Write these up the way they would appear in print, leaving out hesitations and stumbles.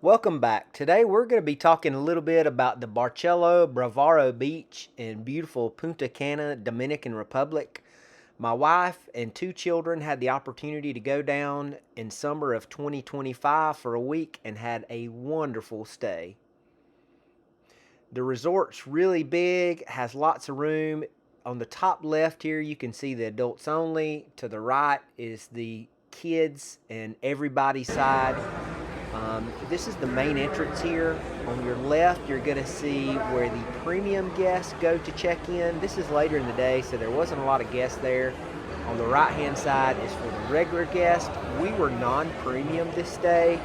Welcome back. Today we're going to be talking a little bit about the Barcelo Bravaro Beach in beautiful Punta Cana, Dominican Republic. My wife and two children had the opportunity to go down in summer of 2025 for a week and had a wonderful stay. The resort's really big, has lots of room. On the top left here you can see the adults only. To the right is the kids and everybody's side. This is the main entrance here. On your left, you're going to see where the premium guests go to check in. This is later in the day, so there wasn't a lot of guests there. On the right-hand side is for the regular guests. We were non-premium this day.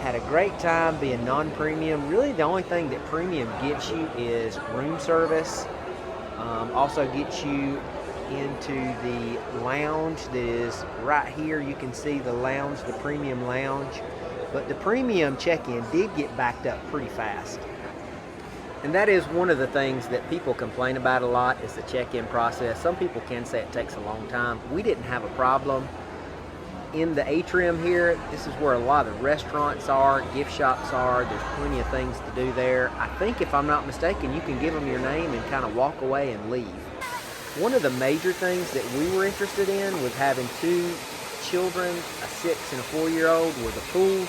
Had a great time being non-premium. Really, the only thing that premium gets you is room service. Also gets you into the lounge that is right here. You can see the lounge, the premium lounge. But the premium check-in did get backed up pretty fast. And that is one of the things that people complain about a lot is the check-in process. Some people can say it takes a long time. We didn't have a problem. In the atrium here, this is where a lot of the restaurants are, gift shops are. There's plenty of things to do there. I think if I'm not mistaken, you can give them your name and kind of walk away and leave. One of the major things that we were interested in was having two children, a 6 and a 4-year-old, were the pools.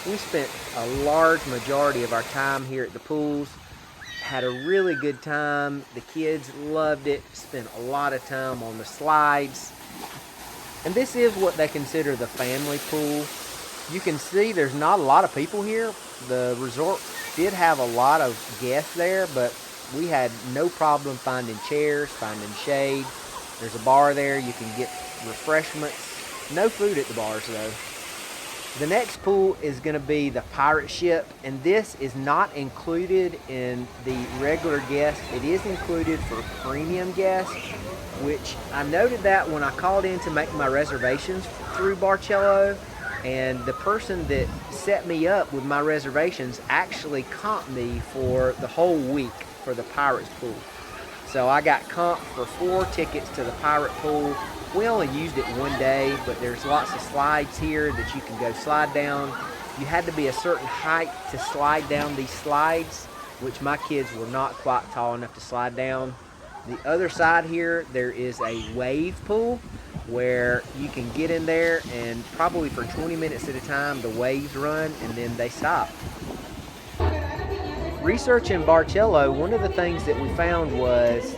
We spent a large majority of our time here at the pools. Had a really good time. The kids loved it. Spent a lot of time on the slides. And this is what they consider the family pool. You can see there's not a lot of people here. The resort did have a lot of guests there, but we had no problem finding chairs, finding shade. There's a bar there. You can get refreshments. No food at the bars though. The next pool is going to be the pirate ship, and this is not included in the regular guests. It is included for premium guests, which I noted that when I called in to make my reservations through Barcelo, and the person that set me up with my reservations actually comped me for the whole week for the pirates pool. So I got comped for 4 tickets to the pirate pool. We only used it one day, but there's lots of slides here that you can go slide down. You had to be a certain height to slide down these slides, which my kids were not quite tall enough to slide down. The other side here, there is a wave pool where you can get in there and probably for 20 minutes at a time, the waves run and then they stop. Researching Barcelo, one of the things that we found was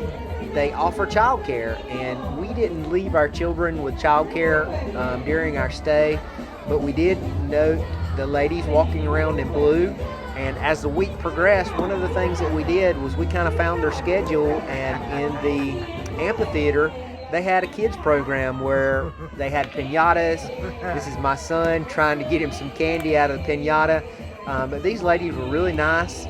they offer childcare, and we didn't leave our children with childcare during our stay, but we did note the ladies walking around in blue. And as the week progressed, one of the things that we did was we kind of found their schedule, and in the amphitheater they had a kids program where they had piñatas. This is my son trying to get him some candy out of the piñata. But these ladies were really nice.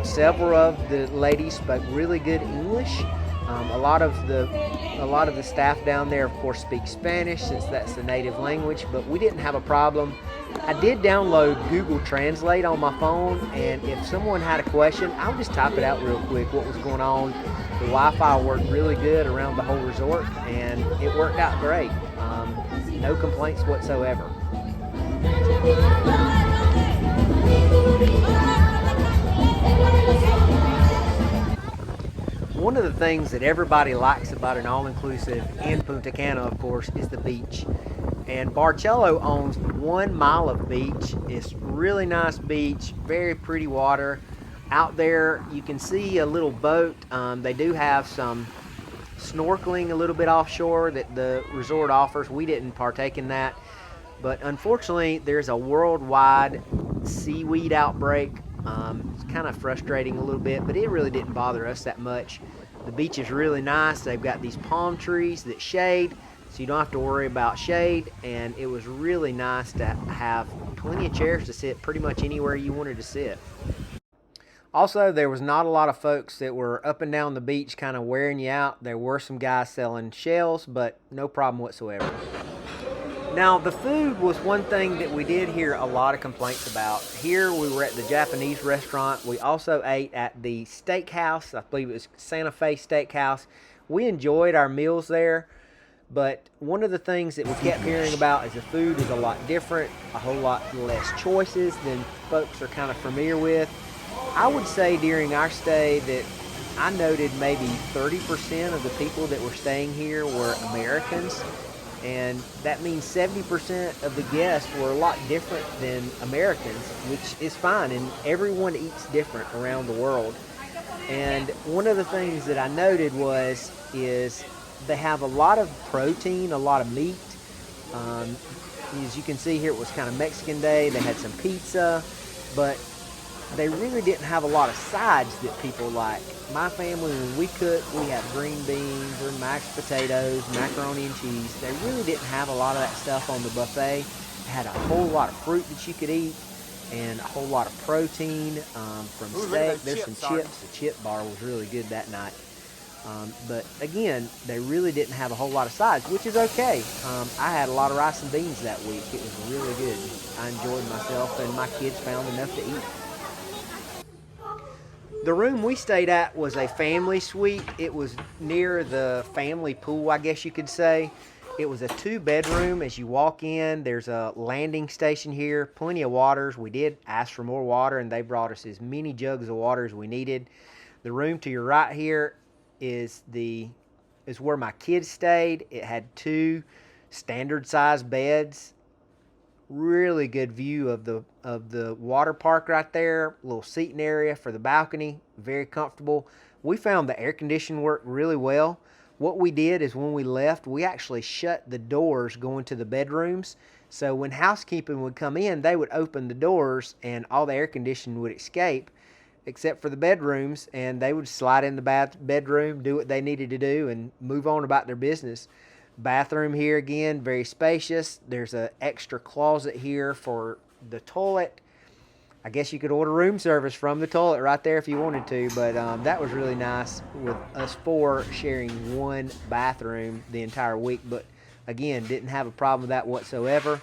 Several of the ladies spoke really good English. A lot of the staff down there, of course, speak Spanish since that's the native language, but we didn't have a problem. I did download Google Translate on my phone, and if someone had a question, I would just type it out real quick, what was going on. The Wi-Fi worked really good around the whole resort, and it worked out great. No complaints whatsoever. One of the things that everybody likes about an all-inclusive in Punta Cana, of course, is the beach. And Barcelo owns 1 mile of beach. It's really nice beach, very pretty water. Out there, you can see a little boat. They do have some snorkeling a little bit offshore that the resort offers. We didn't partake in that. But unfortunately, there's a worldwide seaweed outbreak. It's kind of frustrating a little bit, but it really didn't bother us that much. The beach is really nice. They've got these palm trees that shade, so you don't have to worry about shade, and it was really nice to have plenty of chairs to sit pretty much anywhere you wanted to sit. Also, there was not a lot of folks that were up and down the beach kind of wearing you out. There were some guys selling shells, but no problem whatsoever. Now, the food was one thing that we did hear a lot of complaints about. Here, we were at the Japanese restaurant. We also ate at the steakhouse. I believe it was Santa Fe Steakhouse. We enjoyed our meals there, But one of the things that we kept hearing about is the food is a lot different, a whole lot less choices than folks are kind of familiar with. I would say during our stay that I noted maybe 30% of the people that were staying here were Americans, and that means 70% of the guests were a lot different than Americans, which is fine, and everyone eats different around the world. And one of the things that I noted is they have a lot of protein, a lot of meat. Um, as you can see here, it was kind of Mexican day. They had some pizza, but they really didn't have a lot of sides that people like. My family, when we cook, we have green beans or mashed potatoes, macaroni and cheese. They really didn't have a lot of that stuff on the buffet. They had a whole lot of fruit that you could eat and a whole lot of protein from steak. There's some chips. The chip bar was really good that night. But again, they really didn't have a whole lot of sides, which is okay. I had a lot of rice and beans that week. It was really good. I enjoyed myself, and my kids found enough to eat. The room we stayed at was a family suite. It was near the family pool, I guess you could say. It was a 2-bedroom. As you walk in, there's a landing station here, plenty of waters. We did ask for more water, and they brought us as many jugs of water as we needed. The room to your right here is where my kids stayed. It had 2 standard size beds. Really good view of the water park right there. A little seating area for the balcony. Very comfortable. We found the air conditioning worked really well. What we did is when we left, we actually shut the doors going to the bedrooms. So when housekeeping would come in, they would open the doors and all the air conditioning would escape, except for the bedrooms, and they would slide in the bedroom, do what they needed to do, and move on about their business. Bathroom here again, very spacious. There's an extra closet here for the toilet. I guess you could order room service from the toilet right there if you wanted to, but that was really nice with us 4 sharing one bathroom the entire week. But again, didn't have a problem with that whatsoever.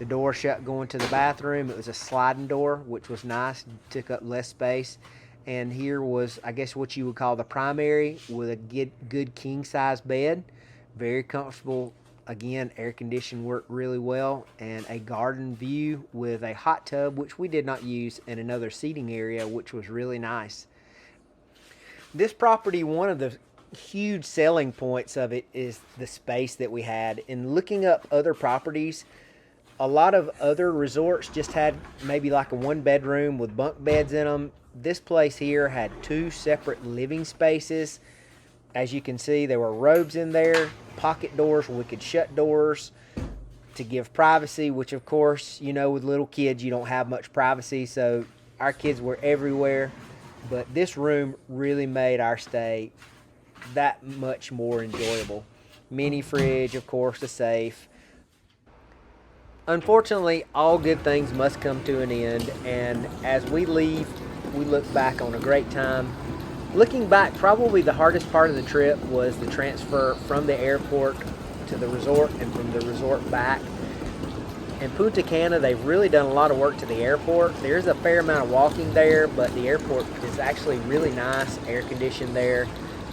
The door shut going to the bathroom. It was a sliding door, which was nice, took up less space. And here was, I guess, what you would call the primary with a good king-size bed. Very comfortable. Again, air conditioning worked really well, and a garden view with a hot tub, which we did not use, and another seating area, which was really nice. This property, one of the huge selling points of it is the space that we had. In looking up other properties, a lot of other resorts just had maybe like a 1-bedroom with bunk beds in them. This place here had 2 separate living spaces. As you can see, there were robes in there, pocket doors where we could shut doors to give privacy, which of course, you know, with little kids, you don't have much privacy, so our kids were everywhere. But this room really made our stay that much more enjoyable. Mini fridge, of course, a safe. Unfortunately, all good things must come to an end, and as we leave, we look back on a great time. Looking back, probably the hardest part of the trip was the transfer from the airport to the resort and from the resort back. In Punta Cana, they've really done a lot of work to the airport. There's a fair amount of walking there, but the airport is actually really nice, air conditioned there.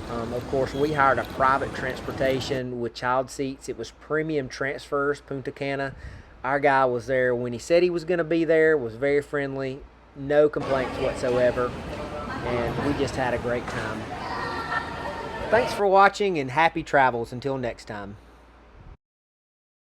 Of course, we hired a private transportation with child seats. It was Premium Transfers, Punta Cana. Our guy was there when he said he was going to be there, was very friendly, no complaints whatsoever, and we just had a great time. Thanks for watching, and happy travels until next time.